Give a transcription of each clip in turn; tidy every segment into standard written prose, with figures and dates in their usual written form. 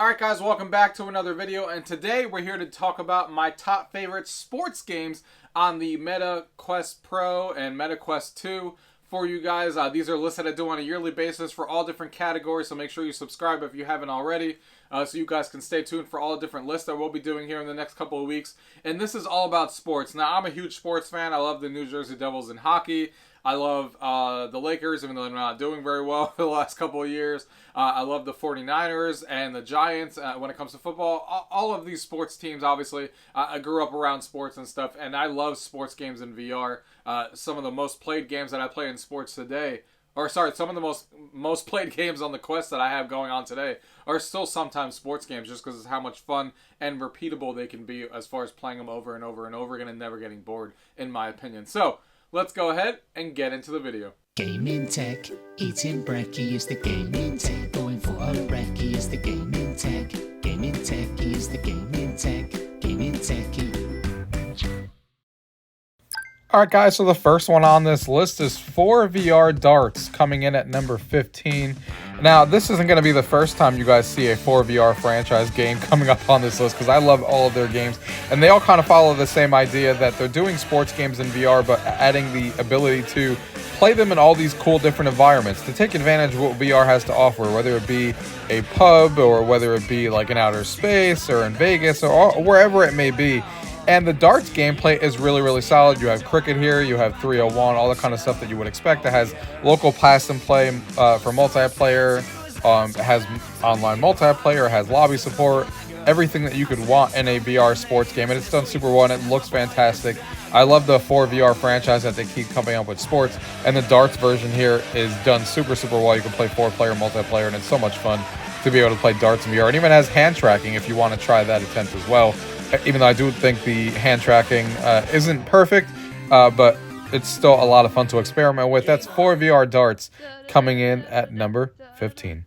Alright guys, welcome back to another video, and today we're here to talk about my top favorite sports games on the Meta Quest Pro and Meta Quest 2 for you guys. These are lists that I do on a yearly basis for all different categories, so make sure you subscribe if you haven't already, so you guys can stay tuned for all the different lists that we'll be doing here in the next couple of weeks. And this is all about sports. Now, I'm a huge sports fan. I love the New Jersey Devils in hockey. I love the Lakers, even though they're not doing very well for the last couple of years. I love the 49ers and the Giants when it comes to football. All of these sports teams, obviously, I grew up around sports and stuff, and I love sports games in VR. Some of the most played games that I play in sports today, some of the most played games on the Quest that I have going on today are still sometimes sports games, just because of how much fun and repeatable they can be as far as playing them over and over and over again and never getting bored, in my opinion. So, let's go ahead and get into the video. Gaming tech, eating brekkie is the gaming tech. Going for a brekkie is the gaming tech. Gaming tech is the gaming tech. Gaming techie. Alright guys, so the first one on this list is 4VR Darts, coming in at number 15. Now, this isn't going to be the first time you guys see a 4VR franchise game coming up on this list, because I love all of their games, and they all kind of follow the same idea that they're doing sports games in VR, but adding the ability to play them in all these cool different environments to take advantage of what VR has to offer, whether it be a pub or whether it be like in outer space or in Vegas or wherever it may be. And the darts gameplay is really solid. You have cricket here, you have 301, all the kind of stuff that you would expect. It has local pass and play for multiplayer, it has online multiplayer, it has lobby support, everything that you could want in a VR sports game, and it's done super well, and it looks fantastic. I love the 4VR franchise that they keep coming up with sports, and the darts version here is done super well. You can play 4-player multiplayer, and it's so much fun to be able to play darts in VR. It even has hand tracking if you want to try that attempt as well. Even though I do think the hand tracking isn't perfect, but it's still a lot of fun to experiment with. That's 4VR Darts, coming in at number 15.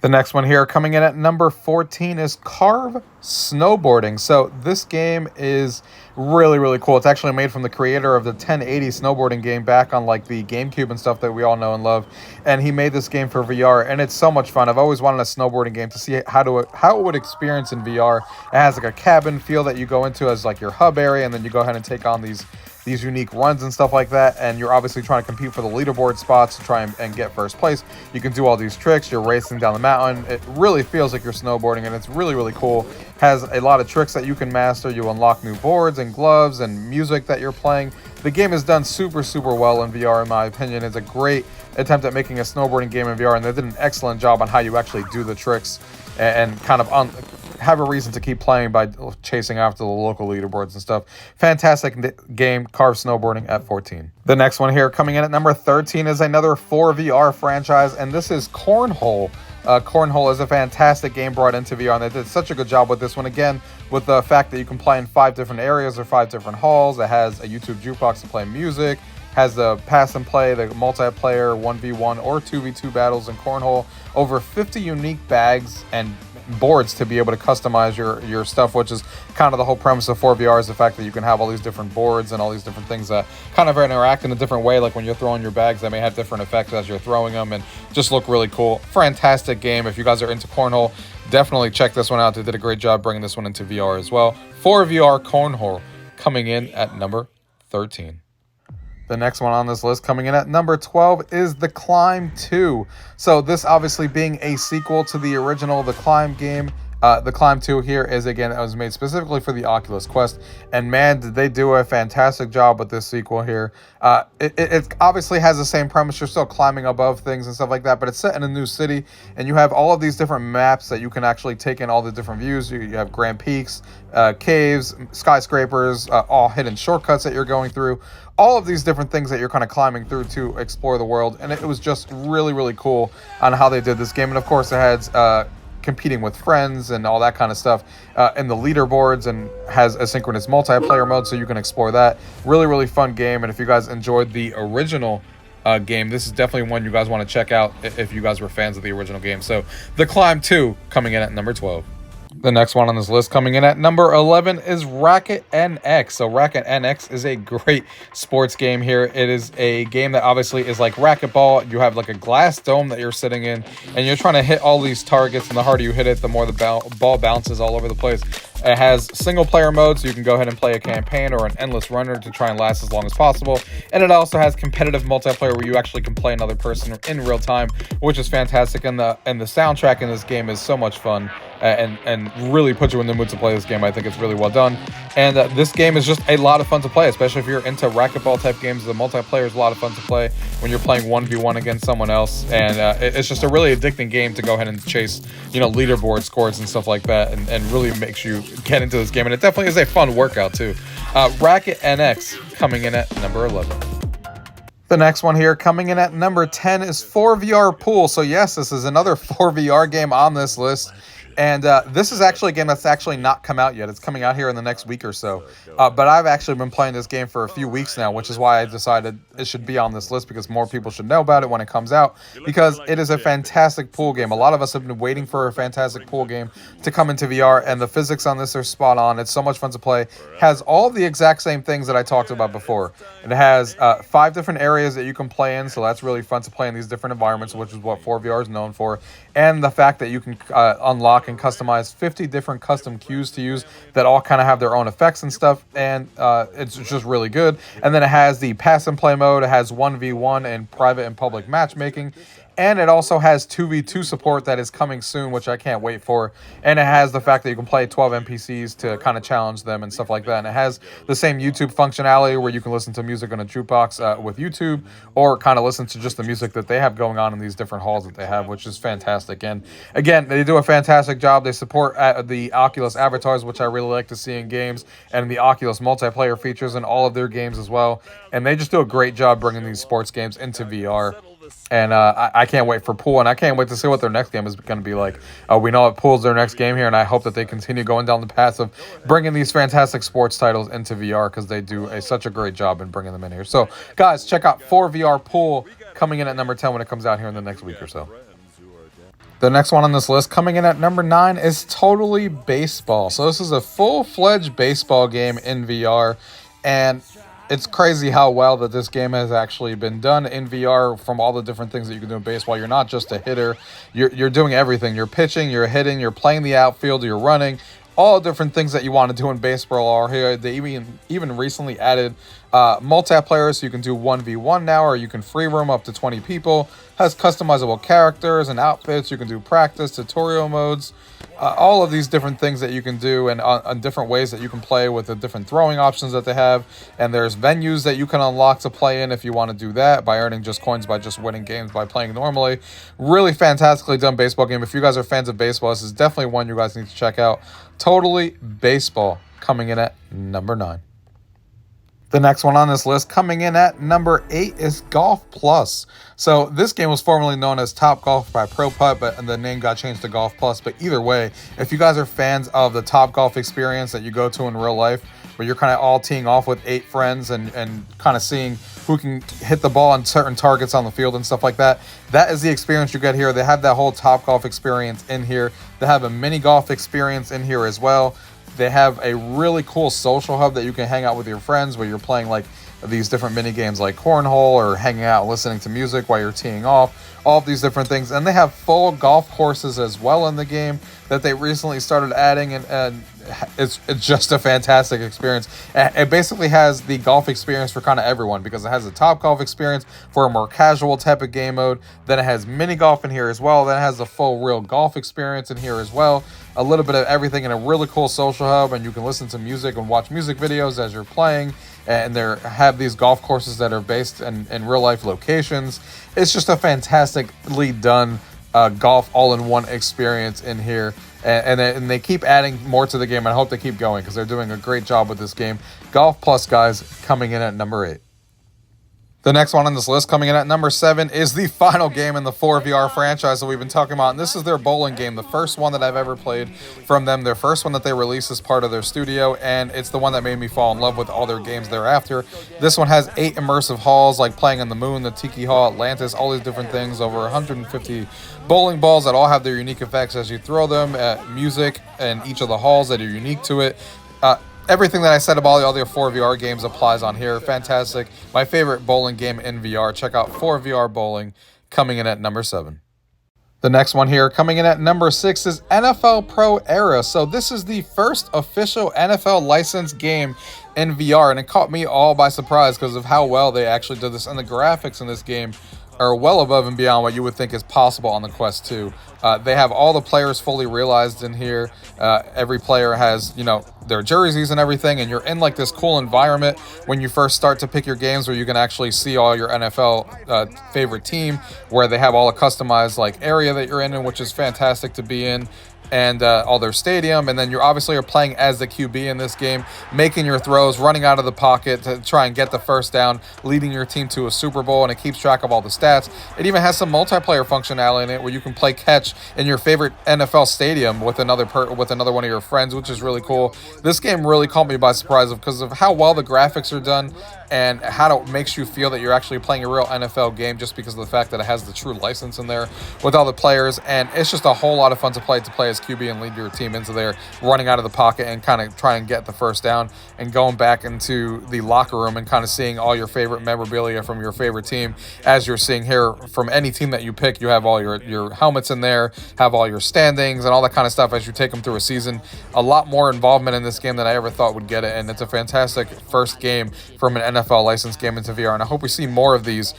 The next one here, coming in at number 14, is Carve Snowboarding. So this game is really cool. It's actually made from the creator of the 1080 snowboarding game back on like the GameCube and stuff that we all know and love. And he made this game for VR, and it's so much fun. I've always wanted a snowboarding game to see how it would experience in VR. It has like a cabin feel that you go into as like your hub area, and then you go ahead and take on these unique runs and stuff like that, and you're obviously trying to compete for the leaderboard spots to try and get first place. You can do all these tricks, you're racing down the mountain. It really feels like you're snowboarding, and it's really cool. Has a lot of tricks that you can master. You unlock new boards and gloves and music that you're playing. The game is done super well in VR, in my opinion. It's a great attempt at making a snowboarding game in VR, and they did an excellent job on how you actually do the tricks and kind of have a reason to keep playing by chasing after the local leaderboards and stuff. Fantastic game, Carve Snowboarding at 14. The next one here, coming in at number 13, is another 4VR franchise, and this is Cornhole. Cornhole is a fantastic game brought into VR, and they did such a good job with this one. Again, with the fact that you can play in 5 different areas or 5 different halls. It has a YouTube jukebox to play music, has the pass and play, the multiplayer 1v1 or 2v2 battles in Cornhole. Over 50 unique bags and boards to be able to customize your stuff, which is kind of the whole premise of 4VR, is the fact that you can have all these different boards and all these different things that kind of interact in a different way. Like when you're throwing your bags, they may have different effects as you're throwing them and just look really cool. Fantastic game. If you guys are into Cornhole, definitely check this one out. They did a great job bringing this one into VR as well. 4VR Cornhole, coming in at number 13. The next one on this list, coming in at number 12, is The Climb 2. So this obviously being a sequel to the original The Climb game. The Climb 2 here is, again, it was made specifically for the Oculus Quest, and man, did they do a fantastic job with this sequel here. It obviously has the same premise. You're still climbing above things and stuff like that, but it's set in a new city, and you have all of these different maps that you can actually take in all the different views. You have Grand Peaks, caves, skyscrapers, all hidden shortcuts that you're going through. All of these different things that you're kind of climbing through to explore the world, and it was just really cool on how they did this game. And of course, it has competing with friends and all that kind of stuff in the leaderboards, and has asynchronous multiplayer mode, so you can explore that. Really fun game, and if you guys enjoyed the original game, this is definitely one you guys want to check out if you guys were fans of the original game. So The Climb 2, coming in at number 12. The next one on this list coming in at number 11 is Racket NX. So Racket NX is a great sports game here. It is a game that obviously is like racquetball. You have like a glass dome that you're sitting in, and you're trying to hit all these targets, and the harder you hit it, the more the ball bounces all over the place. It has single player mode, so you can go ahead and play a campaign or an endless runner to try and last as long as possible. And it also has competitive multiplayer where you actually can play another person in real time, which is fantastic. And the soundtrack in this game is so much fun and really puts you in the mood to play this game. I think it's really well done. And this game is just a lot of fun to play, especially if you're into racquetball type games. The multiplayer is a lot of fun to play when you're playing 1v1 against someone else. And it's just a really addicting game to go ahead and chase, leaderboard scores and stuff like that, and really makes you get into this game. And it definitely is a fun workout too. Racket NX coming in at number 11. The next one here coming in at number 10 is 4VR Pool. So yes, this is another 4VR game on this list. And this is actually a game that's actually not come out yet. It's coming out here in the next week or so. But I've actually been playing this game for a few weeks now, which is why I decided it should be on this list, because more people should know about it when it comes out, because it is a fantastic pool game. A lot of us have been waiting for a fantastic pool game to come into VR, and the physics on this are spot on. It's so much fun to play. Has all the exact same things that I talked about before. It has 5 different areas that you can play in, so that's really fun to play in these different environments, which is what 4VR is known for. And the fact that you can unlock and customize 50 different custom cues to use that all kind of have their own effects and stuff, and it's just really good. And then it has the pass and play mode. It has 1v1 and private and public matchmaking, and it also has 2v2 support that is coming soon, which I can't wait for. And it has the fact that you can play 12 NPCs to kind of challenge them and stuff like that. And it has the same YouTube functionality where you can listen to music on a jukebox with YouTube, or kind of listen to just the music that they have going on in these different halls that they have, which is fantastic. And again, they do a fantastic job. They support the Oculus avatars, which I really like to see in games, and the Oculus multiplayer features in all of their games as well. And they just do a great job bringing these sports games into VR. And I can't wait for Pool, and I can't wait to see what their next game is going to be like. We know it Pool's their next game here, and I hope that they continue going down the path of bringing these fantastic sports titles into VR, because they do such a great job in bringing them in here. So, guys, check out 4VR Pool coming in at number 10 when it comes out here in the next week or so. The next one on this list coming in at number 9 is Totally Baseball. So this is a full-fledged baseball game in VR, and it's crazy how well that this game has actually been done in VR. From all the different things that you can do in baseball, you're not just a hitter. You're doing everything. You're pitching, you're hitting, you're playing the outfield, you're running. All different things that you want to do in baseball are here. They even recently added multiplayer, so you can do 1v1 now, or you can free roam up to 20 people. Has customizable characters and outfits. You can do practice, tutorial modes, all of these different things that you can do, and on different ways that you can play with the different throwing options that they have. And there's venues that you can unlock to play in if you want to do that, by earning just coins by just winning games by playing normally. Really fantastically done baseball game. If you guys are fans of baseball, this is definitely one you guys need to check out. Totally Baseball coming in at number 9. The next one on this list coming in at number 8 is Golf Plus. So this game was formerly known as Top Golf by Pro Putt, but the name got changed to Golf Plus. But either way, if you guys are fans of the Top Golf experience that you go to in real life, where you're kind of all teeing off with 8 friends and kind of seeing who can hit the ball on certain targets on the field and stuff like that, that is the experience you get here. They have that whole Top Golf experience in here. They have a mini golf experience in here as well. They have a really cool social hub that you can hang out with your friends, where you're playing like these different mini games like cornhole, or hanging out listening to music while you're teeing off, all of these different things. And they have full golf courses as well in the game that they recently started adding, and it's just a fantastic experience. It basically has the golf experience for kind of everyone, because it has a Top Golf experience for a more casual type of game mode. Then it has mini golf in here as well. Then it has the full real golf experience in here as well. A little bit of everything in a really cool social hub, and you can listen to music and watch music videos as you're playing. And they have these golf courses that are based in real life locations. It's just a fantastically done golf all-in-one experience in here. And they keep adding more to the game, and I hope they keep going, because they're doing a great job with this game. Golf Plus, guys, coming in at number 8. The next one on this list, coming in at number 7, is the final game in the 4VR franchise that we've been talking about. And this is their bowling game, the first one that I've ever played from them, their first one that they released as part of their studio, and it's the one that made me fall in love with all their games thereafter. This one has 8 immersive halls, like playing in the moon, the Tiki Hall, Atlantis, all these different things, over 150 bowling balls that all have their unique effects as you throw them, music in each of the halls that are unique to it. Everything that I said about all the other 4VR games applies on here. Fantastic. My favorite bowling game in VR. Check out 4VR Bowling, coming in at number 7. The next one here, coming in at number 6, is NFL Pro Era. So this is the first official NFL licensed game in VR, and it caught me all by surprise because of how well they actually did this. And the graphics in this game are well above and beyond what you would think is possible on the Quest 2. They have all the players fully realized in here. Every player has, their jerseys and everything, and you're in like this cool environment when you first start to pick your games where you can actually see all your NFL favorite team, where they have all a customized like area that you're in, which is fantastic to be in. And all their stadium, and then you obviously are playing as the QB in this game, making your throws, running out of the pocket to try and get the first down, leading your team to a Super Bowl, and it keeps track of all the stats. It even has some multiplayer functionality in it where you can play catch in your favorite NFL stadium with another one of your friends, which is really cool. This game really caught me by surprise because of how well the graphics are done and how it makes you feel that you're actually playing a real NFL game, just because of the fact that it has the true license in there with all the players, and it's just a whole lot of fun to play as QB and lead your team into there, running out of the pocket and kind of try and get the first down, and going back into the locker room and kind of seeing all your favorite memorabilia from your favorite team. As you're seeing here, from any team that you pick, you have all your helmets in there, have all your standings and all that kind of stuff as you take them through a season. A lot more involvement in this game than I ever thought would get it, and it's a fantastic first game from an NFL licensed game into VR, and I hope we see more of these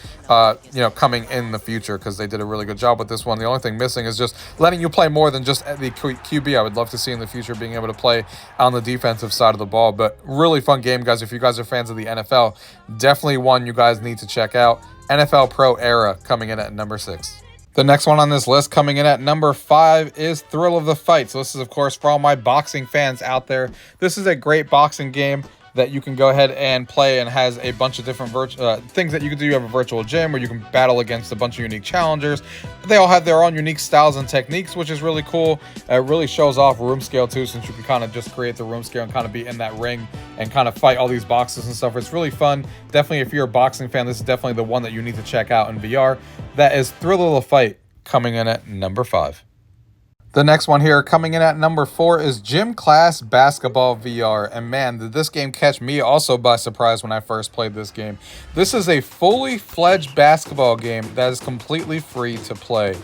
coming in the future, because they did a really good job with this one. The only thing missing is just letting you play more than just the QB. I would love to see in the future being able to play on the defensive side of the ball. But really fun game, guys. If you guys are fans of the NFL, definitely one you guys need to check out. NFL Pro Era, coming in at number 6. The next one on this list, coming in at number 5, is Thrill of the Fight. So this is, of course, for all my boxing fans out there. This is a great boxing game that you can go ahead and play, and has a bunch of different things that you can do. You have a virtual gym where you can battle against a bunch of unique challengers. They all have their own unique styles and techniques, which is really cool. It really shows off room scale too, since you can kind of just create the room scale and kind of be in that ring and kind of fight all these boxes and stuff. It's really fun. Definitely, if you're a boxing fan, this is definitely the one that you need to check out in VR. That is Thrill of the Fight, coming in at number 5. The next one here, coming in at number 4, is Gym Class Basketball VR. And man, did this game catch me also by surprise when I first played this game. This is a fully fledged basketball game that is completely free to play.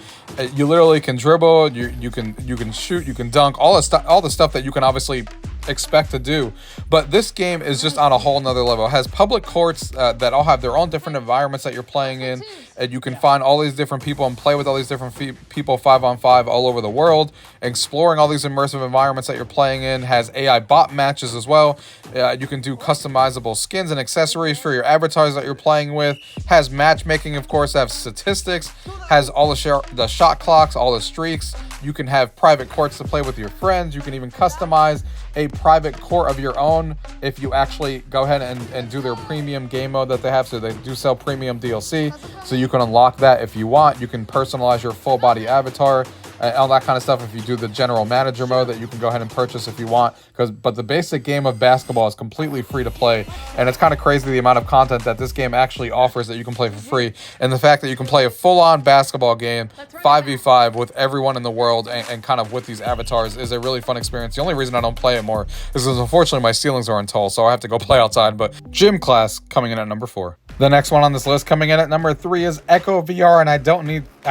You literally can dribble, you can shoot, you can dunk, all the stuff that you can obviously expect to do. But this game is just on a whole nother level. It has public courts that all have their own different environments that you're playing in, and you can find all these different people and play with all these different people 5-on-5 all over the world, exploring all these immersive environments that you're playing in. Has AI bot matches as well. You can do customizable skins and accessories for your avatars that you're playing with. Has matchmaking, of course. Has statistics. Has all the shot clocks, all the streaks. You can have private courts to play with your friends. You can even customize a private court of your own if you actually go ahead and do their premium game mode that they have. So they do sell premium DLC, so you can unlock that if you want. You can personalize your full body avatar and all that kind of stuff if you do the general manager mode that you can go ahead and purchase if you want. But the basic game of basketball is completely free to play, and it's kind of crazy the amount of content that this game actually offers that you can play for free, and the fact that you can play a full-on basketball game 5v5 with everyone in the world and kind of with these avatars is a really fun experience. The only reason I don't play it more is because unfortunately my ceilings aren't tall, so I have to go play outside. But Gym Class, coming in at number 4. The next one on this list, coming in at number 3, is Echo VR, and I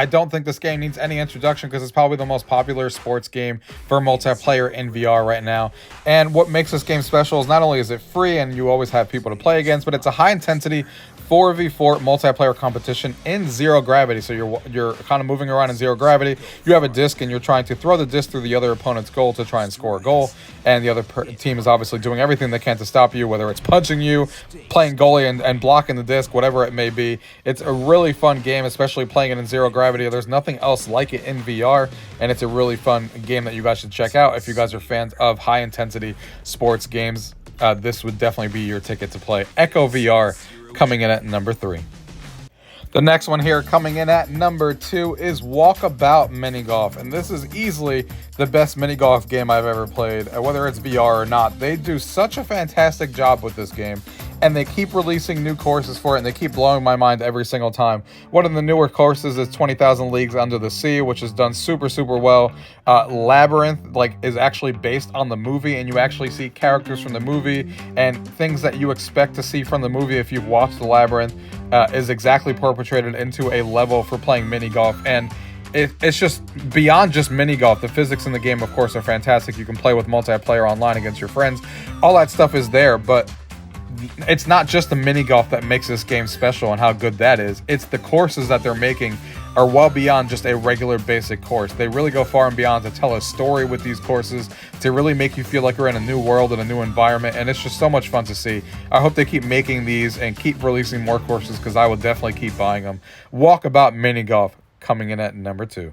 don't think this game needs any introduction because it's probably the most popular sports game for multiplayer in VR right now. And what makes this game special is not only is it free and you always have people to play against, but it's a high intensity 4v4 multiplayer competition in zero gravity. So you're kind of moving around in zero gravity. You have a disc and you're trying to throw the disc through the other opponent's goal to try and score a goal. And the other team is obviously doing everything they can to stop you, whether it's punching you, playing goalie and blocking the disc, whatever it may be. It's a really fun game, especially playing it in zero gravity. There's nothing else like it in VR, and it's a really fun game that you guys should check out if you guys are fans of high intensity sports games. This would definitely be your ticket to play. Echo VR, coming in at number 3. The next one here coming in at number 2 is Walkabout Mini Golf, and this is easily the best mini golf game I've ever played, whether it's VR or not. They do such a fantastic job with this game, and they keep releasing new courses for it, and they keep blowing my mind every single time. One of the newer courses is 20,000 Leagues Under the Sea, which is done super well. Labyrinth is actually based on the movie, and you actually see characters from the movie and things that you expect to see from the movie if you've watched the Labyrinth is exactly perpetrated into a level for playing mini golf. And it's just beyond just mini golf. The physics in the game, of course, are fantastic. You can play with multiplayer online against your friends. All that stuff is there, but it's not just the mini golf that makes this game special and how good that is. It's the courses that they're making are well beyond just a regular basic course. They really go far and beyond to tell a story with these courses, to really make you feel like you're in a new world and a new environment, and it's just so much fun to see. I hope they keep making these and keep releasing more courses, because I will definitely keep buying them. Walkabout Mini Golf coming in at number 2.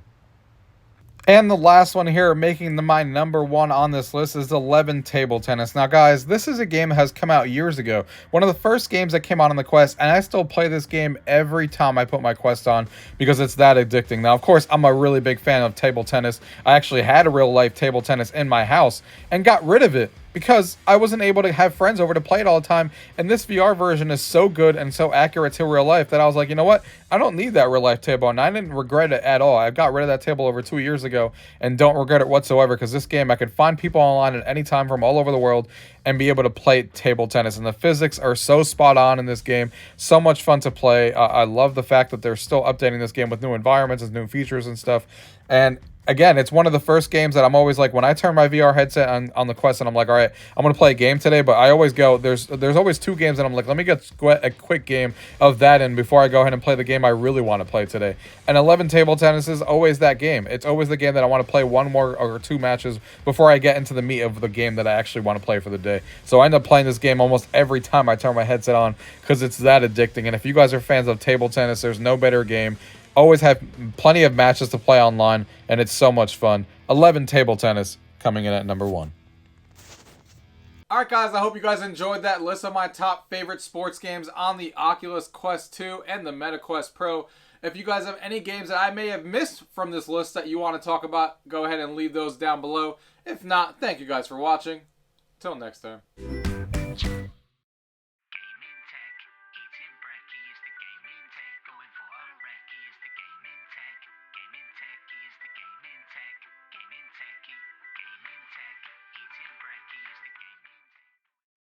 And the last one here, making my number 1 on this list, is 11 Table Tennis. Now, guys, this is a game that has come out years ago. One of the first games that came out on the Quest, and I still play this game every time I put my Quest on because it's that addicting. Now, of course, I'm a really big fan of table tennis. I actually had a real-life table tennis in my house and got rid of it because I wasn't able to have friends over to play it all the time. And this VR version is so good and so accurate to real life that I was like, you know what? I don't need that real life table. And I didn't regret it at all. I got rid of that table over 2 years ago and don't regret it whatsoever, because this game, I could find people online at any time from all over the world and be able to play table tennis. And the physics are so spot on in this game. So much fun to play. I love the fact that they're still updating this game with new environments and new features and stuff. And again, it's one of the first games that I'm always like, when I turn my VR headset on the Quest and I'm like, all right, I'm going to play a game today, but I always go, there's always 2 games and I'm like, let me get a quick game of that in before I go ahead and play the game I really want to play today. And 11 Table Tennis is always that game. It's always the game that I want to play one more or 2 matches before I get into the meat of the game that I actually want to play for the day. So I end up playing this game almost every time I turn my headset on because it's that addicting. And if you guys are fans of table tennis, there's no better game. Always have plenty of matches to play online, and it's so much fun. 11 Table Tennis coming in at number 1. Alright guys, I hope you guys enjoyed that list of my top favorite sports games on the Oculus Quest 2 and the Meta Quest Pro. If you guys have any games that I may have missed from this list that you want to talk about, go ahead and leave those down below. If not, thank you guys for watching. Till next time.